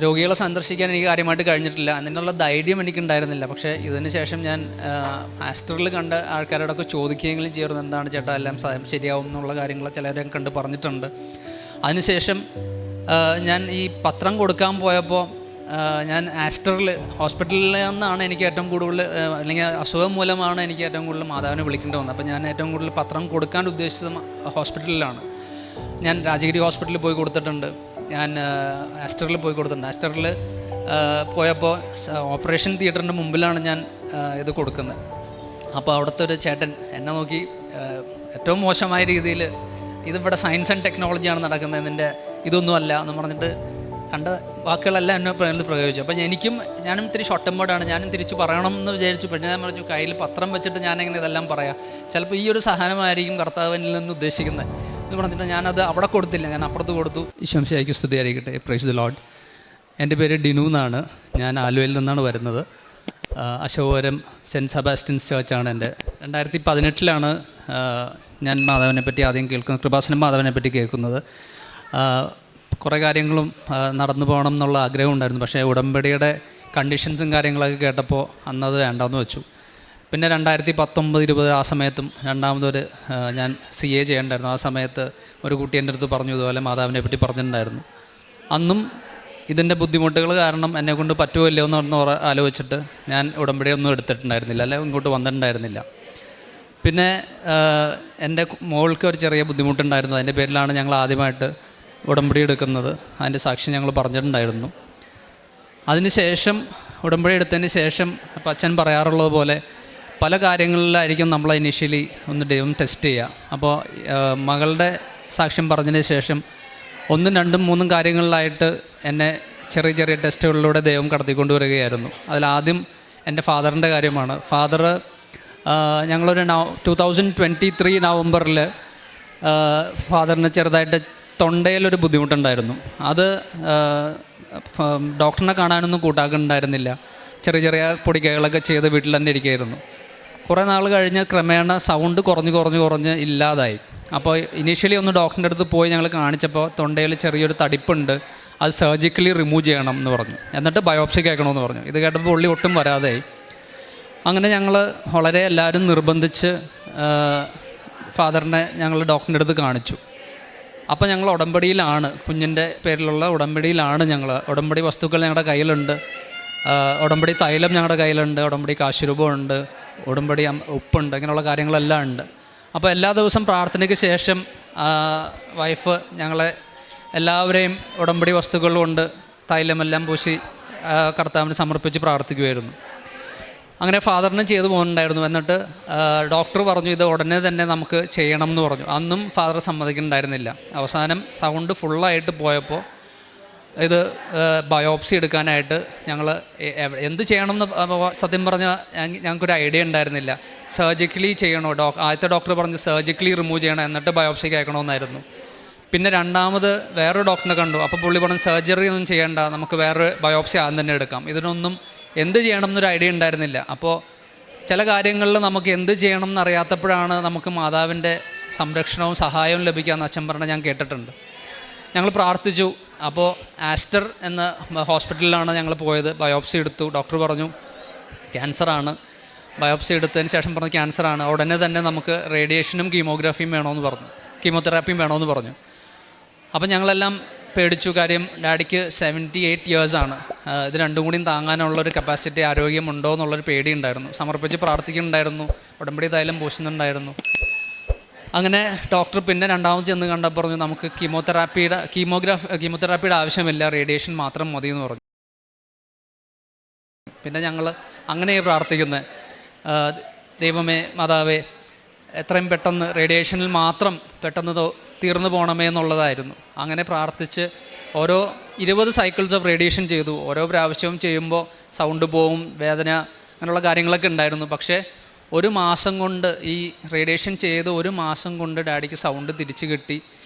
രോഗികളെ സന്ദർശിക്കാൻ എനിക്ക് കാര്യമായിട്ട് കഴിഞ്ഞിട്ടില്ല. അതിനുള്ള ധൈര്യം എനിക്കുണ്ടായിരുന്നില്ല. പക്ഷേ ഇതിന് ശേഷം ഞാൻ ആസ്റ്ററിൽ കണ്ട ആൾക്കാരോടൊക്കെ ചോദിക്കുകയെങ്കിലും ചേർന്ന് എന്താണ് ചേട്ടാ എല്ലാം ശരിയാവും എന്നുള്ള കാര്യങ്ങൾ ചിലരെ കണ്ട് പറഞ്ഞിട്ടുണ്ട്. അതിനുശേഷം ഞാൻ ഈ പത്രം കൊടുക്കാൻ പോയപ്പോൾ ഞാൻ ആസ്റ്ററിൽ ഹോസ്പിറ്റലിൽ നിന്നാണ് എനിക്ക് ഏറ്റവും കൂടുതൽ, അല്ലെങ്കിൽ അസുഖം മൂലമാണ് എനിക്ക് ഏറ്റവും കൂടുതൽ മാതാവിനെ വിളിക്കേണ്ടി വന്നത്. അപ്പോൾ ഞാൻ ഏറ്റവും കൂടുതൽ പത്രം കൊടുക്കാൻ ഉദ്ദേശിച്ചത് ഹോസ്പിറ്റലിലാണ്. ഞാൻ രാജഗിരി ഹോസ്പിറ്റലിൽ പോയി കൊടുത്തിട്ടുണ്ട്, ഞാൻ ആസ്റ്ററിൽ പോയി കൊടുത്തിട്ടുണ്ട്. ആസ്റ്ററിൽ പോയപ്പോൾ ഓപ്പറേഷൻ തിയേറ്ററിൻ്റെ മുമ്പിലാണ് ഞാൻ ഇത് കൊടുക്കുന്നത്. അപ്പോൾ അവിടുത്തെ ഒരു ചേട്ടൻ എന്നെ നോക്കി ഏറ്റവും മോശമായ രീതിയിൽ, ഇതിവിടെ സയൻസ് ആൻഡ് ടെക്നോളജിയാണ് നടക്കുന്നത്, ഇതിൻ്റെ ഇതൊന്നുമല്ല എന്ന് പറഞ്ഞിട്ട് കണ്ട വാക്കുകളെല്ലാം എന്നെ പ്രയോഗിച്ചു. അപ്പോൾ ഞാനും ഇത്തിരി ഷോർട്ട് ടെമ്പേർഡാണ്, ഞാനും തിരിച്ച് പറയണം എന്ന് വിചാരിച്ചു. പിന്നെ ഞാൻ പറഞ്ഞു കയ്യിൽ പത്രം വെച്ചിട്ട് ഞാനെങ്ങനെ ഇതെല്ലാം പറയാം, ചിലപ്പോൾ ഈ ഒരു സഹനമായിരിക്കും കർത്താവിനിൽ നിന്ന് ഉദ്ദേശിക്കുന്നത് എന്ന് പറഞ്ഞിട്ട് ഞാനത് അവിടെ കൊടുത്തില്ല, ഞാൻ അപ്പുറത്ത് കൊടുത്തു. ഈശോമിശിഹായ്ക്ക് സ്തുതിയായിരിക്കട്ടെ. Praise the Lord. എൻ്റെ പേര് ഡിനു എന്നാണ്. ഞാൻ ആലുവയിൽ നിന്നാണ് വരുന്നത്. അശോകപുരം സെൻറ്റ് സെബാസ്റ്റ്യൻസ് ചേർച്ചാണ് എൻ്റെ. 2018 ഞാൻ മാധവനെ പറ്റി ആദ്യം കേൾക്കുന്നത്, കൃപാസനം മാധവനെ പറ്റി കേൾക്കുന്നത്. കുറേ കാര്യങ്ങളും നടന്നു പോകണം എന്നുള്ള ആഗ്രഹം ഉണ്ടായിരുന്നു. പക്ഷേ ഉടമ്പടിയുടെ കണ്ടീഷൻസും കാര്യങ്ങളൊക്കെ കേട്ടപ്പോൾ അന്നത് വേണ്ടെന്ന് വെച്ചു. പിന്നെ 2019-20 ആ സമയത്തും രണ്ടാമതൊരു ഞാൻ CA ചെയ്യേണ്ടായിരുന്നു. ആ സമയത്ത് ഒരു കുട്ടി എൻ്റെ അടുത്ത് പറഞ്ഞു ഇതുപോലെ മാതാവിനെ പറ്റി പറഞ്ഞിട്ടുണ്ടായിരുന്നു. അന്നും ഇതിൻ്റെ ബുദ്ധിമുട്ടുകൾ കാരണം എന്നെക്കൊണ്ട് പറ്റുമോ ഇല്ലയോ എന്ന് ആലോചിച്ചിട്ട് ഞാൻ ഉടമ്പടിയൊന്നും എടുത്തിട്ടുണ്ടായിരുന്നില്ല, അല്ലെങ്കിൽ ഇങ്ങോട്ട് വന്നിട്ടുണ്ടായിരുന്നില്ല. പിന്നെ എൻ്റെ മോൾക്ക് ഒരു ചെറിയ ബുദ്ധിമുട്ടുണ്ടായിരുന്നു. അതിൻ്റെ പേരിലാണ് ഞങ്ങൾ ആദ്യമായിട്ട് ഉടമ്പടി എടുക്കുന്നത്. അതിൻ്റെ സാക്ഷി ഞങ്ങൾ പറഞ്ഞിട്ടുണ്ടായിരുന്നു. അതിനുശേഷം ഉടമ്പടി എടുത്തതിന് ശേഷം അപ്പം അച്ഛൻ പറയാറുള്ളത് പോലെ പല കാര്യങ്ങളിലായിരിക്കും നമ്മൾ ഇനീഷ്യലി ഒന്ന് ദൈവം ടെസ്റ്റ് ചെയ്യുക. അപ്പോൾ മകളുടെ സാക്ഷ്യം പറഞ്ഞതിന് ശേഷം 1, 2, 3 കാര്യങ്ങളിലായിട്ട് എന്നെ ചെറിയ ചെറിയ ടെസ്റ്റുകളിലൂടെ ദൈവം കടത്തിക്കൊണ്ടുവരികയായിരുന്നു. അതിലാദ്യം എൻ്റെ ഫാദറിൻ്റെ കാര്യമാണ്. ഫാദർ ഞങ്ങളൊരു 2023 നവംബറിൽ ഫാദറിന് ചെറുതായിട്ട് തൊണ്ടയിലൊരു ബുദ്ധിമുട്ടുണ്ടായിരുന്നു. അത് ഡോക്ടറിനെ കാണാനൊന്നും കൂട്ടാക്കുന്നുണ്ടായിരുന്നില്ല. ചെറിയ ചെറിയ പൊടിക്കൈകളൊക്കെ ചെയ്ത് വീട്ടിൽ തന്നെ ഇരിക്കുകയായിരുന്നു. കുറേ നാൾ കഴിഞ്ഞ് ക്രമേണ സൗണ്ട് കുറഞ്ഞ് ഇല്ലാതായി. അപ്പോൾ ഇനീഷ്യലി ഒന്ന് ഡോക്ടറിൻ്റെ അടുത്ത് പോയി ഞങ്ങൾ കാണിച്ചപ്പോൾ തൊണ്ടയിൽ ചെറിയൊരു തടിപ്പുണ്ട്, അത് സർജിക്കലി റിമൂവ് ചെയ്യണം എന്ന് പറഞ്ഞു. എന്നിട്ട് ബയോപ്സിക്ക് അയക്കണമെന്ന് പറഞ്ഞു. ഇത് കേട്ടപ്പോൾ ഉള്ളി ഒട്ടും വരാതായി. അങ്ങനെ ഞങ്ങൾ വളരെ എല്ലാവരും നിർബന്ധിച്ച് ഫാദറിനെ ഞങ്ങൾ ഡോക്ടറിൻ്റെ അടുത്ത് കാണിച്ചു. അപ്പോൾ ഞങ്ങൾ ഉടമ്പടിയിലാണ്, കുഞ്ഞിൻ്റെ പേരിലുള്ള ഉടമ്പടിയിലാണ്. ഉടമ്പടി വസ്തുക്കൾ ഞങ്ങളുടെ കയ്യിലുണ്ട്. ഉടമ്പടി തൈലം ഞങ്ങളുടെ കയ്യിലുണ്ട്, ഉടമ്പടി കാശുരൂപമുണ്ട്, ഉടമ്പടി ഉപ്പുണ്ട്, ഇങ്ങനെയുള്ള കാര്യങ്ങളെല്ലാം ഉണ്ട്. അപ്പോൾ എല്ലാ ദിവസം പ്രാർത്ഥനയ്ക്ക് ശേഷം വൈഫ് ഞങ്ങളെ എല്ലാവരെയും ഉടമ്പടി വസ്തുക്കൾ കൊണ്ട് തൈലമെല്ലാം പൂശി കർത്താവിന് സമർപ്പിച്ച് പ്രാർത്ഥിക്കുമായിരുന്നു. അങ്ങനെ ഫാദറിന് ചെയ്തു പോകുന്നുണ്ടായിരുന്നു. എന്നിട്ട് ഡോക്ടർ പറഞ്ഞു ഇത് ഉടനെ തന്നെ നമുക്ക് ചെയ്യണം എന്ന് പറഞ്ഞു. അന്നും ഫാദർ സമ്മതിക്കുന്നുണ്ടായിരുന്നില്ല. അവസാനം സൗണ്ട് ഫുള്ളായിട്ട് പോയപ്പോൾ ഇത് ബയോപ്സി എടുക്കാനായിട്ട് ഞങ്ങൾ എന്ത് ചെയ്യണമെന്ന് സത്യം പറഞ്ഞാൽ ഞങ്ങൾക്കൊരു ഐഡിയ ഉണ്ടായിരുന്നില്ല. സർജിക്കലി ചെയ്യണോ, ആദ്യത്തെ ഡോക്ടർ പറഞ്ഞ് സർജിക്കലി റിമൂവ് ചെയ്യണം, എന്നിട്ട് ബയോപ്സിക്ക് അയക്കണമെന്നായിരുന്നു. പിന്നെ രണ്ടാമത് വേറൊരു ഡോക്ടറിനെ കണ്ടു. അപ്പോൾ പുള്ളി പറഞ്ഞു സർജറി ഒന്നും ചെയ്യേണ്ട, നമുക്ക് വേറെ ബയോപ്സി ആദ്യം തന്നെ എടുക്കാം. ഇതിനൊന്നും എന്ത് ചെയ്യണം എന്നൊരു ഐഡിയ ഉണ്ടായിരുന്നില്ല. അപ്പോൾ ചില കാര്യങ്ങളിൽ നമുക്ക് എന്ത് ചെയ്യണം എന്നറിയാത്തപ്പോഴാണ് നമുക്ക് മാതാവിൻ്റെ സംരക്ഷണവും സഹായവും ലഭിക്കാമെന്ന് അച്ഛൻ പറഞ്ഞ് ഞാൻ കേട്ടിട്ടുണ്ട്. ഞങ്ങൾ പ്രാർത്ഥിച്ചു. അപ്പോൾ ആസ്റ്റർ എന്ന ഹോസ്പിറ്റലിലാണ് ഞങ്ങൾ പോയത്. ബയോപ്സി എടുത്തു. ഡോക്ടർ പറഞ്ഞു ക്യാൻസറാണ്. ബയോപ്സി എടുത്തതിന് ശേഷം പറഞ്ഞു ക്യാൻസറാണ്, ഉടനെ തന്നെ നമുക്ക് റേഡിയേഷനും കീമോതെറാപ്പിയും വേണമെന്ന് പറഞ്ഞു. അപ്പോൾ ഞങ്ങളെല്ലാം പേടിച്ചു. കാര്യം ഡാഡിക്ക് 78 ഇയേഴ്സാണ്. ഇത് രണ്ടും കൂടിയും താങ്ങാനുള്ളൊരു കപ്പാസിറ്റി, ആരോഗ്യമുണ്ടോ എന്നുള്ളൊരു പേടിയുണ്ടായിരുന്നു. സമർപ്പിച്ച് പ്രാർത്ഥിക്കുന്നുണ്ടായിരുന്നു, ഉടമ്പടി തൈലം പൂശുന്നുണ്ടായിരുന്നു. അങ്ങനെ ഡോക്ടർ പിന്നെ രണ്ടാമത് ചെന്ന് കണ്ടപ്പോൾ പറഞ്ഞു നമുക്ക് കീമോതെറാപ്പിയുടെ ആവശ്യമില്ല, റേഡിയേഷൻ മാത്രം മതി എന്ന് പറഞ്ഞു. പിന്നെ ഞങ്ങൾ അങ്ങനെയാണ് പ്രാർത്ഥിക്കുന്നത്, ദൈവമേ മാതാവേ എത്രയും പെട്ടെന്ന് റേഡിയേഷനിൽ മാത്രം പെട്ടെന്ന് തീർന്നു പോകണമേ എന്നുള്ളതായിരുന്നു. അങ്ങനെ പ്രാർത്ഥിച്ച് ഓരോ 20 സൈക്കിൾസ് ഓഫ് റേഡിയേഷൻ ചെയ്തു. ഓരോ പ്രാവശ്യവും ചെയ്യുമ്പോൾ സൗണ്ട് പോവും, വേദന, അങ്ങനെയുള്ള കാര്യങ്ങളൊക്കെ ഉണ്ടായിരുന്നു. പക്ഷേ 1 മാസം കൊണ്ട്, ഈ റേഡിയേഷൻ ചെയ്ത് 1 മാസം കൊണ്ട് ഡാഡിക്ക് സൗണ്ട് തിരിച്ച് കിട്ടി.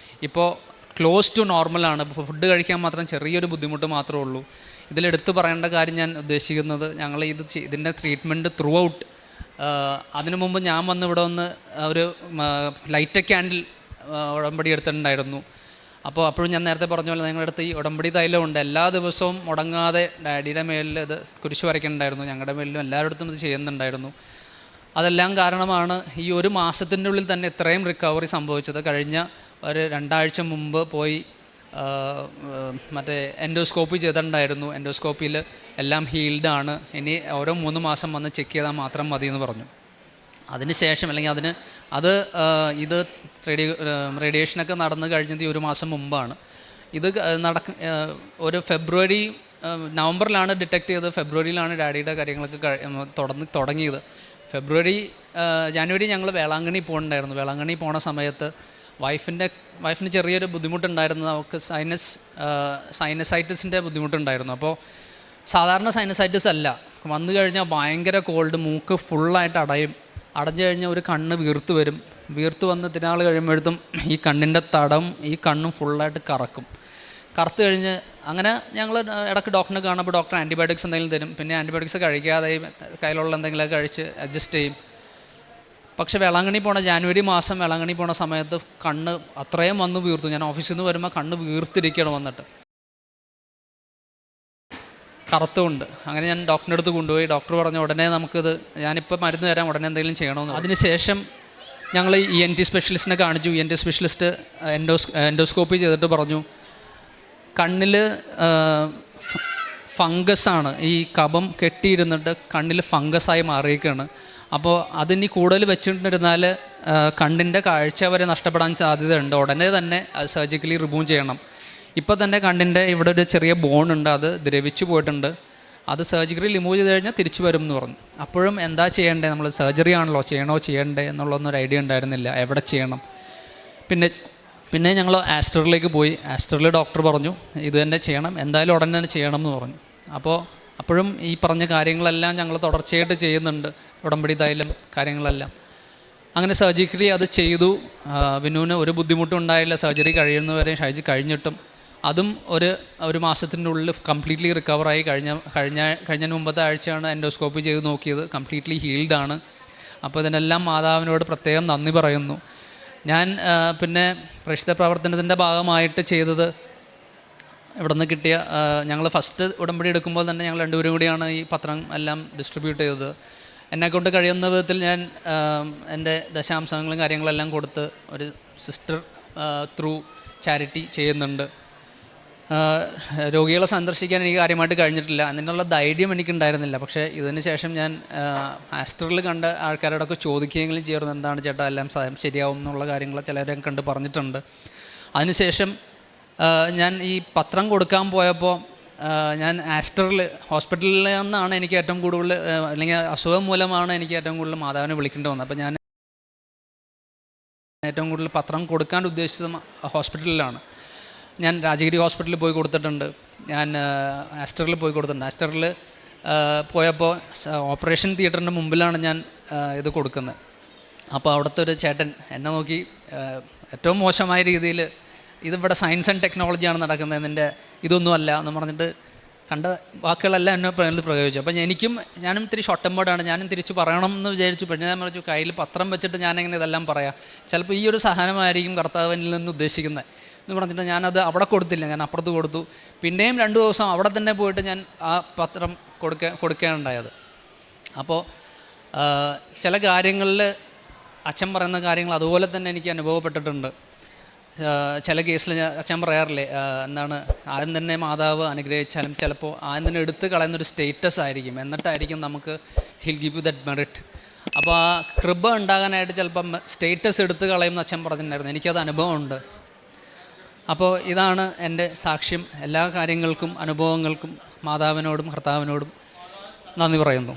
ഇപ്പോൾ ക്ലോസ് ടു നോർമലാണ്. ഫുഡ് കഴിക്കാൻ മാത്രം ചെറിയൊരു ബുദ്ധിമുട്ട് മാത്രമേ ഉള്ളൂ. ഇതിലെടുത്ത് പറയേണ്ട കാര്യം ഞാൻ ഉദ്ദേശിക്കുന്നത്, ഞങ്ങൾ ഇതിൻ്റെ ട്രീറ്റ്മെൻറ്റ് ത്രൂ ഔട്ട്, അതിനു മുമ്പ് ഞാൻ ഇവിടെ വന്ന് ഒരു ലൈറ്റ് ക്യാൻഡിൽ ഉടമ്പടി എടുത്തിട്ടുണ്ടായിരുന്നു. അപ്പോൾ അപ്പോഴും ഞാൻ നേരത്തെ പറഞ്ഞ പോലെ നിങ്ങളുടെ അടുത്ത് ഈ ഉടമ്പടി തൈലമുണ്ട്. എല്ലാ ദിവസവും മുടങ്ങാതെ ഡാഡിയുടെ മേലിൽ ഇത് കുരിശ് വരയ്ക്കുന്നുണ്ടായിരുന്നു, ഞങ്ങളുടെ മേലിലും എല്ലായിടത്തും ഇത് ചെയ്യുന്നുണ്ടായിരുന്നു. അതെല്ലാം കാരണമാണ് ഈ ഒരു മാസത്തിൻ്റെ ഉള്ളിൽ തന്നെ ഇത്രയും റിക്കവറി സംഭവിച്ചത്. കഴിഞ്ഞ ഒരു 2 ആഴ്ച മുമ്പ് പോയി മറ്റേ എൻഡോസ്കോപ്പി ചെയ്തിട്ടുണ്ടായിരുന്നു. എൻഡോസ്കോപ്പിയിൽ എല്ലാം ഹീൽഡാണ്, ഇനി ഓരോ 3 മാസം വന്ന് ചെക്ക് ചെയ്താൽ മാത്രം മതി എന്ന് പറഞ്ഞു. അതിന് ശേഷം അല്ലെങ്കിൽ ഇത് റേഡിയേഷനൊക്കെ നടന്നു കഴിഞ്ഞത് ഈ 1 മാസം മുമ്പാണ്. ഇത് ഒരു നവംബറിലാണ് ഡിറ്റക്ട് ചെയ്തത്. ഫെബ്രുവരിയിലാണ് ഡാഡിയുടെ കാര്യങ്ങളൊക്കെ തുടങ്ങിയത്. ജാനുവരി ഞങ്ങൾ വേളാങ്കണ്ണി പോകുന്നുണ്ടായിരുന്നു. വേളാങ്കണ്ണി പോണ സമയത്ത് വൈഫിന് ചെറിയൊരു ബുദ്ധിമുട്ടുണ്ടായിരുന്നു. അവൾക്ക് സൈനസൈറ്റിസിൻ്റെ ബുദ്ധിമുട്ടുണ്ടായിരുന്നു. അപ്പോൾ സാധാരണ സൈനസൈറ്റിസ് അല്ല, വന്നു കഴിഞ്ഞാൽ ഭയങ്കര കോൾഡ്, മൂക്ക് ഫുള്ളായിട്ട് അടഞ്ഞു കഴിഞ്ഞാൽ ഒരു കണ്ണ് വീർത്ത് വരും. വീർത്ത് വന്ന് തിനാൾ കഴിയുമ്പോഴത്തും ഈ കണ്ണിൻ്റെ ഈ കണ്ണും ഫുള്ളായിട്ട് കറുത്ത് കഴിഞ്ഞ് അങ്ങനെ ഞങ്ങൾ ഇടയ്ക്ക് ഡോക്ടറിനെ കാണുമ്പോൾ ഡോക്ടർ ആൻറ്റിബയോട്ടിക്സ് എന്തെങ്കിലും തരും. പിന്നെ ആൻറ്റിബയോട്ടിക്സ് കഴിക്കാതെ കയ്യിലുള്ള എന്തെങ്കിലുമൊക്കെ കഴിച്ച് അഡ്ജസ്റ്റ് ചെയ്യും. പക്ഷേ ജാനുവരി മാസം വേളാങ്കണ്ണി പോണ സമയത്ത് കണ്ണ് അത്രയും വന്ന് വീർത്തു. ഞാൻ ഓഫീസിൽ നിന്ന് വരുമ്പോൾ കണ്ണ് വീർത്തിരിക്കണം വന്നിട്ട്, കറുത്തുകൊണ്ട്. അങ്ങനെ ഞാൻ ഡോക്ടറിൻ്റെ അടുത്ത് കൊണ്ടുപോയി. ഡോക്ടർ പറഞ്ഞു ഉടനെ നമുക്കിത്, ഞാനിപ്പോൾ മരുന്ന് തരാം, ഉടനെ എന്തെങ്കിലും ചെയ്യണമെന്ന്. അതിനുശേഷം ഞങ്ങൾ ENT സ്പെഷ്യലിസ്റ്റിനെ കാണിച്ചു. ENT സ്പെഷ്യലിസ്റ്റ് എൻഡോസ്കോപ്പി ചെയ്തിട്ട് പറഞ്ഞു കണ്ണിൽ ഫംഗസാണ്, ഈ കഫം കെട്ടിയിരുന്നിട്ട് കണ്ണിൽ ഫംഗസായി മാറിയിരിക്കുകയാണ്. അപ്പോൾ അതിനി കൂടുതൽ വെച്ചിട്ടിരുന്നാൽ കണ്ണിൻ്റെ കാഴ്ച വരെ നഷ്ടപ്പെടാൻ സാധ്യതയുണ്ട്. ഉടനെ തന്നെ അത് സർജിക്കലി റിമൂവ് ചെയ്യണം. ഇപ്പോൾ തന്നെ കണ്ണിൻ്റെ ഇവിടെ ഒരു ചെറിയ ബോണുണ്ട്, അത് ദ്രവിച്ചു പോയിട്ടുണ്ട്. അത് സർജിക്കലി റിമൂവ് ചെയ്ത് കഴിഞ്ഞാൽ തിരിച്ചു വരും എന്ന് പറഞ്ഞു. അപ്പോഴും എന്താ ചെയ്യേണ്ടത്, നമ്മൾ സർജറി ആണല്ലോ, ചെയ്യണ്ടേ എന്നുള്ളൊന്നും ഒരു ഐഡിയ ഉണ്ടായിരുന്നില്ല, എവിടെ ചെയ്യണം. പിന്നെ ഞങ്ങൾ ആസ്റ്ററിലേക്ക് പോയി. ആസ്റ്ററിൽ ഡോക്ടർ പറഞ്ഞു ഇത് തന്നെ ചെയ്യണം, എന്തായാലും ഉടനെ തന്നെ ചെയ്യണം എന്ന് പറഞ്ഞു. അപ്പോഴും ഈ പറഞ്ഞ കാര്യങ്ങളെല്ലാം ഞങ്ങൾ തുടർച്ചയായിട്ട് ചെയ്യുന്നുണ്ട്, ഉടമ്പടി തൈലം കാര്യങ്ങളെല്ലാം. അങ്ങനെ സർജിക്കലി അത് ചെയ്തു. വിനുവിന് ഒരു ബുദ്ധിമുട്ടും ഉണ്ടായില്ല. സർജറി കഴിയുന്നവരെ കഴിഞ്ഞിട്ടും അതും ഒരു മാസത്തിൻ്റെ ഉള്ളിൽ കംപ്ലീറ്റ്ലി റിക്കവറായി. കഴിഞ്ഞ മുമ്പത്തെ ആഴ്ചയാണ് എൻഡോസ്കോപ്പി ചെയ്ത് നോക്കിയത്, കംപ്ലീറ്റ്ലി ഹീൽഡാണ്. അപ്പോൾ ഇതിനെല്ലാം മാതാവിനോട് പ്രത്യേകം നന്ദി പറയുന്നു. ഞാൻ പിന്നെ പ്രേക്ഷിത പ്രവർത്തനത്തിൻ്റെ ഭാഗമായിട്ട് ചെയ്തത്, ഇവിടെ നിന്ന് കിട്ടിയ ഞങ്ങൾ ഫസ്റ്റ് ഉടമ്പടി എടുക്കുമ്പോൾ തന്നെ ഞങ്ങൾ 2 പേരും കൂടിയാണ് ഈ പത്രം എല്ലാം ഡിസ്ട്രിബ്യൂട്ട് ചെയ്തത്. എന്നെക്കൊണ്ട് കഴിയുന്ന വിധത്തിൽ ഞാൻ എൻ്റെ ദശാംശങ്ങളും കാര്യങ്ങളെല്ലാം കൊടുത്ത് ഒരു സിസ്റ്റർ ത്രൂ ചാരിറ്റി ചെയ്യുന്നുണ്ട്. രോഗികളെ സന്ദർശിക്കാൻ എനിക്ക് കാര്യമായിട്ട് കഴിഞ്ഞിട്ടില്ല, അതിനുള്ള ധൈര്യം എനിക്കുണ്ടായിരുന്നില്ല. പക്ഷേ ഇതിന് ശേഷം ഞാൻ ആസ്റ്ററിൽ കണ്ട ആൾക്കാരോടൊക്കെ ചോദിക്കുകയെങ്കിലും ചേർന്ന് എന്താണ് ചേട്ടാ എല്ലാം ശരിയാവും എന്നുള്ള കാര്യങ്ങൾ ചിലരെ കണ്ട് പറഞ്ഞിട്ടുണ്ട്. അതിനുശേഷം ഞാൻ ഈ പത്രം കൊടുക്കാൻ പോയപ്പോൾ ഞാൻ ഹോസ്പിറ്റലിൽ നിന്നാണ് എനിക്ക് ഏറ്റവും കൂടുതൽ, അല്ലെങ്കിൽ അസുഖം മൂലമാണ് എനിക്ക് ഏറ്റവും കൂടുതൽ മാതാവിനെ വിളിക്കേണ്ടി വന്നത്. അപ്പോൾ ഞാൻ ഏറ്റവും കൂടുതൽ പത്രം കൊടുക്കാൻ ഉദ്ദേശിച്ചത് ഹോസ്പിറ്റലിലാണ്. ഞാൻ രാജഗിരി ഹോസ്പിറ്റലിൽ പോയി കൊടുത്തിട്ടുണ്ട്, ഞാൻ ആസ്റ്ററിൽ പോയി കൊടുത്തിട്ടുണ്ട്. ആസ്റ്ററിൽ പോയപ്പോൾ ഓപ്പറേഷൻ തിയേറ്ററിൻ്റെ മുമ്പിലാണ് ഞാൻ ഇത് കൊടുക്കുന്നത്. അപ്പോൾ അവിടുത്തെ ഒരു ചേട്ടൻ എന്നെ നോക്കി ഏറ്റവും മോശമായ രീതിയിൽ, ഇതിവിടെ സയൻസ് ആൻഡ് ടെക്നോളജിയാണ് നടക്കുന്നത്, ഇതിൻ്റെ ഇതൊന്നുമല്ല എന്ന് പറഞ്ഞിട്ട് കണ്ട വാക്കുകളെല്ലാം എന്നെ പ്രയോഗിച്ചു. അപ്പോൾ ഞാനും ഇത്തിരി ഷോർട്ട് ടെമ്പേർഡാണ്, ഞാനും തിരിച്ച് പറയണം എന്ന് വിചാരിച്ചു. പിന്നെ ഞാൻ പറഞ്ഞു കയ്യിൽ പത്രം വെച്ചിട്ട് ഞാനെങ്ങനെ ഇതെല്ലാം പറയാം, ചിലപ്പോൾ ഈ ഒരു സഹനമായിരിക്കും കർത്താവിനിൽ നിന്ന് ഉദ്ദേശിക്കുന്നത് എന്ന് പറഞ്ഞിട്ട് ഞാനത് അവിടെ കൊടുത്തില്ല, ഞാൻ അപ്പുറത്ത് കൊടുത്തു. പിന്നെയും 2 ദിവസം അവിടെ തന്നെ പോയിട്ട് ഞാൻ ആ പത്രം കൊടുക്കുകയുണ്ടായത്. അപ്പോൾ ചില കാര്യങ്ങളിൽ അച്ഛൻ പറയുന്ന കാര്യങ്ങൾ അതുപോലെ തന്നെ എനിക്ക് അനുഭവപ്പെട്ടിട്ടുണ്ട്. ചില കേസിൽ അച്ഛൻ പറയാറില്ലേ, എന്താണ് ആദ്യം തന്നെ മാതാവ് അനുഗ്രഹിച്ചാലും ചിലപ്പോൾ ആദ്യം തന്നെ എടുത്ത് കളയുന്നൊരു സ്റ്റേറ്റസ് ആയിരിക്കും, എന്നിട്ടായിരിക്കും നമുക്ക് hill give you that merit. അപ്പോൾ ആ കൃപ ഉണ്ടാകാനായിട്ട് ചിലപ്പം സ്റ്റേറ്റസ് എടുത്ത് കളയുമെന്ന് അച്ഛൻ പറഞ്ഞിട്ടുണ്ടായിരുന്നു. എനിക്കത് അനുഭവമുണ്ട്. അപ്പോൾ ഇതാണ് എൻ്റെ സാക്ഷ്യം. എല്ലാ കാര്യങ്ങൾക്കും അനുഭവങ്ങൾക്കും മാതാവിനോടും കർത്താവിനോടും നന്ദി പറയുന്നു.